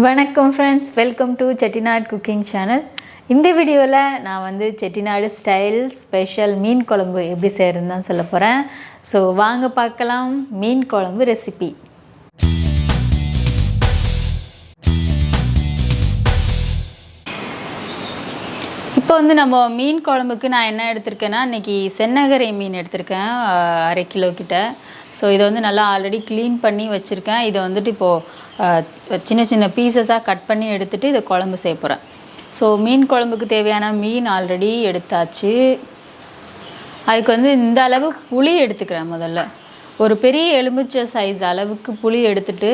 வணக்கம் friends, welcome to Chettinad cooking channel. இந்த வீடியோவில் நான் வந்து செட்டிநாடு ஸ்டைல் ஸ்பெஷல் மீன் குழம்பு எப்படி செய்கிறதுன்னு தான் சொல்ல போகிறேன். ஸோ வாங்க பார்க்கலாம் மீன் குழம்பு ரெசிபி. இப்போ வந்து நம்ம மீன் குழம்புக்கு நான் என்ன எடுத்திருக்கேன்னா, இன்றைக்கி சென்னகரை மீன் எடுத்திருக்கேன் 1/2 கிலோ கிட்ட. ஸோ இதை வந்து நல்லா ஆல்ரெடி க்ளீன் பண்ணி வச்சுருக்கேன். இதை வந்துட்டு இப்போது சின்ன சின்ன பீசஸாக கட் பண்ணி எடுத்துகிட்டு இதை குழம்பு செய்ய போகிறேன். ஸோ மீன் குழம்புக்கு தேவையான மீன் ஆல்ரெடி எடுத்தாச்சு. அதுக்கு வந்து இந்த அளவு புளி எடுத்துக்கிறேன். முதல்ல ஒரு பெரிய எலுமிச்சை சைஸ் அளவுக்கு புளி எடுத்துகிட்டு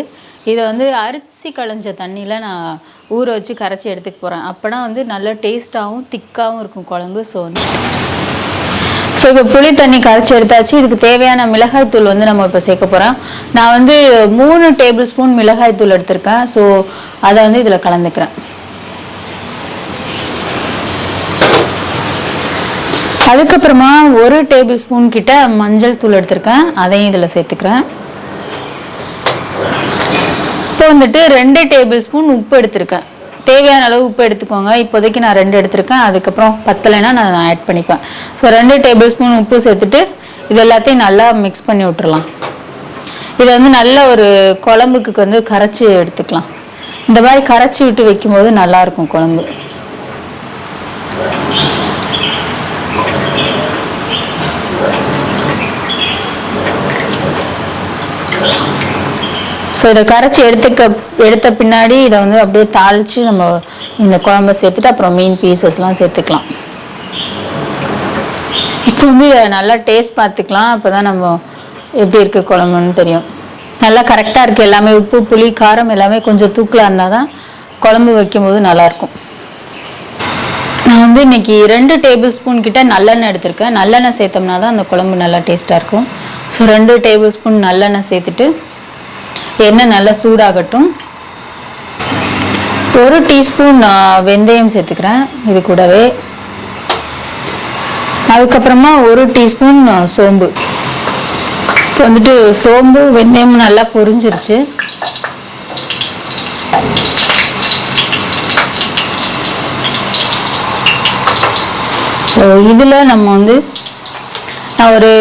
இதை வந்து அரிசி களைஞ்ச தண்ணியில் நான் ஊற வச்சு கரைச்சி எடுத்துக்க போகிறேன். அப்போனா வந்து நல்ல டேஸ்ட்டாகவும் திக்காகவும் இருக்கும் குழம்பு. ஸோ இப்போ புளி தண்ணி கரைச்சி எடுத்தாச்சு. இதுக்கு தேவையான மிளகாய் தூள் வந்து நம்ம இப்போ சேர்க்க போகிறோம். நான் வந்து 3 டேபிள் ஸ்பூன் மிளகாய் தூள் எடுத்திருக்கேன். ஸோ அதை வந்து இதில் கலந்துக்கிறேன். அதுக்கப்புறமா 1 டேபிள் ஸ்பூன் கிட்ட மஞ்சள் தூள் எடுத்திருக்கேன். அதையும் இதில் சேர்த்துக்கிறேன். இப்போ வந்துட்டு 2 டேபிள் ஸ்பூன் உப்பு எடுத்திருக்கேன். தேவையான அளவு உப்பு எடுத்துக்கோங்க. இப்போதைக்கு நான் 2 எடுத்திருக்கேன். அதுக்கப்புறம் பத்தலைன்னா நான் ஆட் பண்ணிப்பேன். ஸோ 2 டேபிள் ஸ்பூன் உப்பு சேர்த்துட்டு இது எல்லாத்தையும் நல்லா மிக்ஸ் பண்ணி விட்டுறலாம். இதை வந்து நல்ல ஒரு குழம்புக்கு வந்து கரைச்சி எடுத்துக்கலாம். இந்த மாதிரி கரைச்சி விட்டு வைக்கும்போது நல்லாயிருக்கும் குழம்பு. ஸோ இதை கரைச்சி எடுத்த பின்னாடி இதை வந்து அப்படியே தாளித்து நம்ம இந்த குழம்பை சேர்த்துட்டு அப்புறம் மீன் பீசஸ்லாம் சேர்த்துக்கலாம். இப்போ வந்து இதை நல்லா டேஸ்ட் பார்த்துக்கலாம். அப்போ தான் நம்ம எப்படி இருக்குது குழம்புன்னு தெரியும். நல்லா கரெக்டாக இருக்குது. எல்லாமே உப்பு புளி காரம் எல்லாமே கொஞ்சம் தூக்கலாக இருந்தால் தான் குழம்பு வைக்கும்போது நல்லாயிருக்கும். நான் வந்து இன்றைக்கி 2 டேபிள் ஸ்பூன் கிட்ட நல்லெண்ணெய் எடுத்திருக்கேன். நல்லெண்ணெய் சேர்த்தோம்னா தான் அந்த குழம்பு நல்லா டேஸ்ட்டாக இருக்கும். ஸோ 2 டேபிள் ஸ்பூன் நல்லெண்ணெய் சேர்த்துட்டு எண்ணெய் நல்லா சூடாகட்டும். 1 டீஸ்பூன் வெந்தயம் சேர்த்துக்கிறேன் இது கூடவே. அதுக்கப்புறமா 1 டீஸ்பூன் சோம்பு. இப்போ வந்துட்டு சோம்பு வெந்தயம் நல்லா பொரிஞ்சிருச்சு. இதில் நம்ம வந்து நான் ஒரு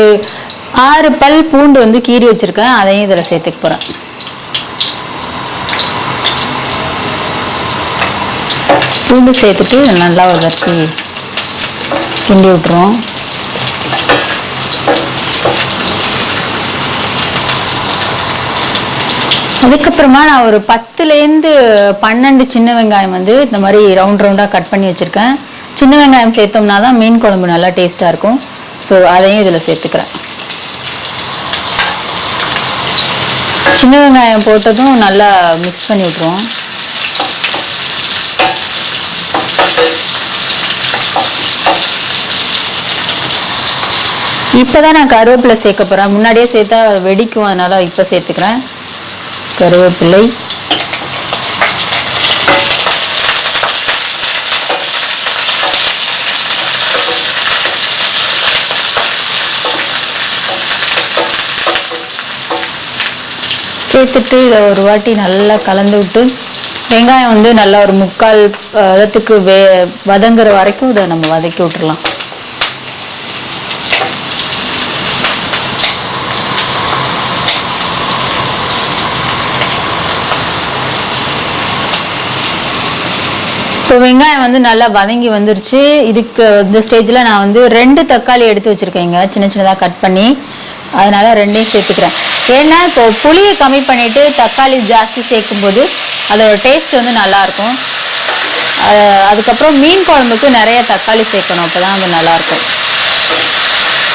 6 பல் பூண்டு வந்து கீறி வச்சுருக்கேன். அதையும் இதில் சேர்த்துக்க போகிறேன். பூண்டு சேர்த்துட்டு நல்லா ஒரு வச்சு கிண்டி விட்டுருவோம். அதுக்கப்புறமா நான் ஒரு 10லேருந்து 12 சின்ன வெங்காயம் வந்து இந்த மாதிரி ரவுண்டாக கட் பண்ணி வச்சுருக்கேன். சின்ன வெங்காயம் சேர்த்தோம்னா தான் மீன் குழம்பு நல்லா டேஸ்ட்டாக இருக்கும். ஸோ அதையும் இதில் சேர்த்துக்கிறேன். சின்ன வெங்காயம் போட்டதும் நல்லா மிக்ஸ் பண்ணி விட்டுருவோம். இப்போ தான் நான் கருவேப்பிலை சேர்க்க போகிறேன். முன்னாடியே சேர்த்தா வெடிக்கும், அதனால் இப்போ சேர்த்துக்கிறேன் கருவேப்பிலை. சேர்த்துட்டு இதை ஒரு வாட்டி நல்லா கலந்து விட்டு வெங்காயம் வந்து நல்லா ஒரு 3/4 பதத்துக்கு வதங்குற வரைக்கும் இதை நம்ம வதக்கி விட்டுறலாம். ஸோ வெங்காயம் வந்து நல்லா வதங்கி வந்துருச்சு. இதுக்கு இந்த ஸ்டேஜில் நான் வந்து 2 தக்காளி எடுத்து வச்சுருக்கேங்க, சின்ன சின்னதாக கட் பண்ணி. அதனால் 2ஐயும் சேர்த்துக்கிறேன். ஏன்னா இப்போ புளியை கம்மி பண்ணிவிட்டு தக்காளி ஜாஸ்தி சேர்க்கும்போது அதோட டேஸ்ட் வந்து நல்லாயிருக்கும். அதுக்கப்புறம் மீன் குழம்புக்கு நிறைய தக்காளி சேர்க்கணும், அப்போ தான் அது நல்லாயிருக்கும்.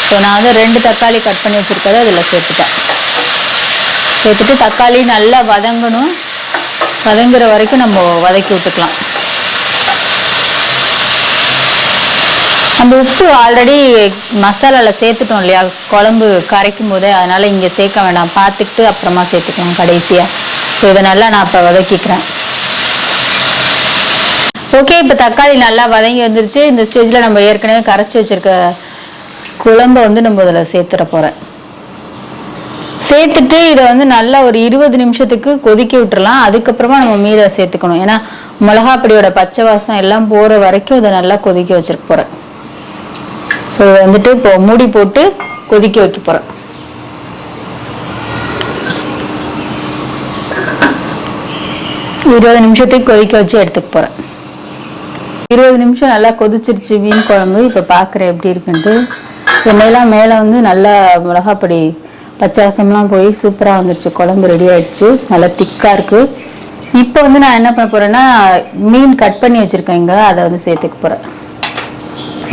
ஸோ நான் வந்து 2 தக்காளி கட் பண்ணி வச்சுருக்கதை அதில் சேர்த்துட்டு தக்காளி நல்லா வதங்கணும். வதங்குற வரைக்கும் நம்ம வதக்கி விட்டுக்கலாம். நம்ம உப்பு ஆல்ரெடி மசாலாவில் சேர்த்துட்டோம் இல்லையா குழம்பு கரைக்கும் போதே, அதனால் இங்கே சேர்க்க வேண்டாம், பார்த்துக்கிட்டு அப்புறமா சேர்த்துக்கலாம் கடைசியாக. ஸோ இதை நல்லா நான் இப்போ வதக்கிக்கிறேன். ஓகே, இப்போ தக்காளி நல்லா வதங்கி வந்துருச்சு. இந்த ஸ்டேஜில் நம்ம ஏற்கனவே கரைச்சி வச்சுருக்க குழம்பை வந்து நம்ம இதில் சேர்த்துட போகிறேன். சேர்த்துட்டு இதை வந்து நல்லா ஒரு 20 நிமிஷத்துக்கு கொதிக்க விட்டுறலாம். அதுக்கப்புறமா நம்ம மீனை சேர்த்துக்கணும். ஏன்னா மிளகாப்பொடியோட பச்சை வாசம் எல்லாம் போற வரைக்கும் இதை நல்லா கொதிக்க வச்சிருக்க போறேன். ஸோ வந்துட்டு இப்போ மூடி போட்டு கொதிக்க வைக்க போறேன். இருபது நிமிஷத்துக்கு கொதிக்க வச்சு எடுத்துக்க போறேன். 20 நிமிஷம் நல்லா கொதிச்சிருச்சு மீன் குழம்பு. இப்போ பார்க்குறேன் எப்படி இருக்குன்ட்டு. எண்ணெயெல்லாம் மேலே வந்து நல்லா மிளகாப்பொடி பச்சை வாசம்லாம் போய் சூப்பராக வந்துருச்சு. குழம்பு ரெடி ஆயிடுச்சு. நல்லா திக்காக இருக்குது. இப்போ வந்து நான் என்ன பண்ண போகிறேன்னா மீன் கட் பண்ணி வச்சுருக்கேங்க, அதை வந்து சேர்த்துக்க போகிறேன்.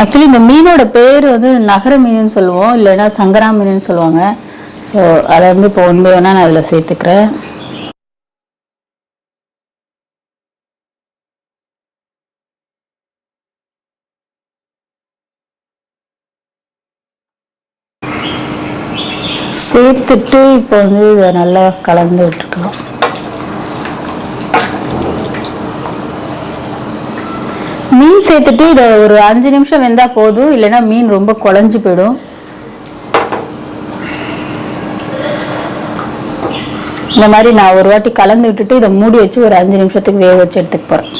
ஆக்சுவலி இந்த மீனோட பேர் வந்து நகர மீனுன்னு சொல்லுவோம், இல்லைன்னா சங்கரா மீனுன்னு சொல்லுவாங்க. ஸோ அதை வந்து இப்போ ஒன்று வேணால் நான் அதில் சேர்த்துக்கிறேன். சேர்த்துட்டு இப்போ வந்து இதை நல்லா கலந்து விட்டுக்கலாம். மீன் சேர்த்துட்டு இதை ஒரு 5 நிமிஷம் வெந்தா போதும், இல்லைன்னா மீன் ரொம்ப குழஞ்சு போயிடும். இந்த மாதிரி நான் ஒரு வாட்டி கலந்து விட்டுட்டு இதை மூடி வச்சு ஒரு 5 நிமிஷத்துக்கு வேக வச்சு எடுத்துக்க போறேன்.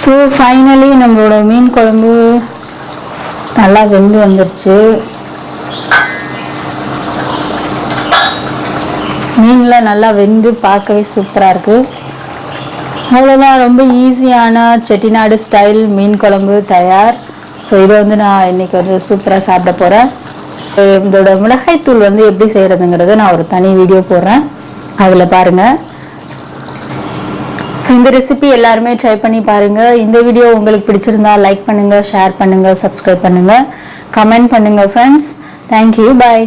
ஸோ ஃபைனலி நம்மளோட மீன் குழம்பு நல்லா வெந்து வந்துருச்சு. மீன்லாம் நல்லா வெந்து பார்க்கவே சூப்பராக இருக்குது. அவ்வளோதான், ரொம்ப ஈஸியான செட்டிநாடு ஸ்டைல் மீன் குழம்பு தயார். ஸோ இதை வந்து நான் இன்றைக்கி வந்து சூப்பராக சாப்பிட போகிறேன். இதோட மிளகாய்த்தூள் வந்து எப்படி செய்கிறதுங்கிறத நான் ஒரு தனி வீடியோ போடுறேன், அதில் பாருங்கள். ஸோ இந்த ரெசிபி எல்லாருமே ட்ரை பண்ணி பாருங்கள். இந்த வீடியோ உங்களுக்கு பிடிச்சிருந்தா லைக் பண்ணுங்கள், ஷேர் பண்ணுங்கள், சப்ஸ்கிரைப் பண்ணுங்கள், கமெண்ட் பண்ணுங்கள் ஃப்ரெண்ட்ஸ். தேங்க்யூ, பாய்.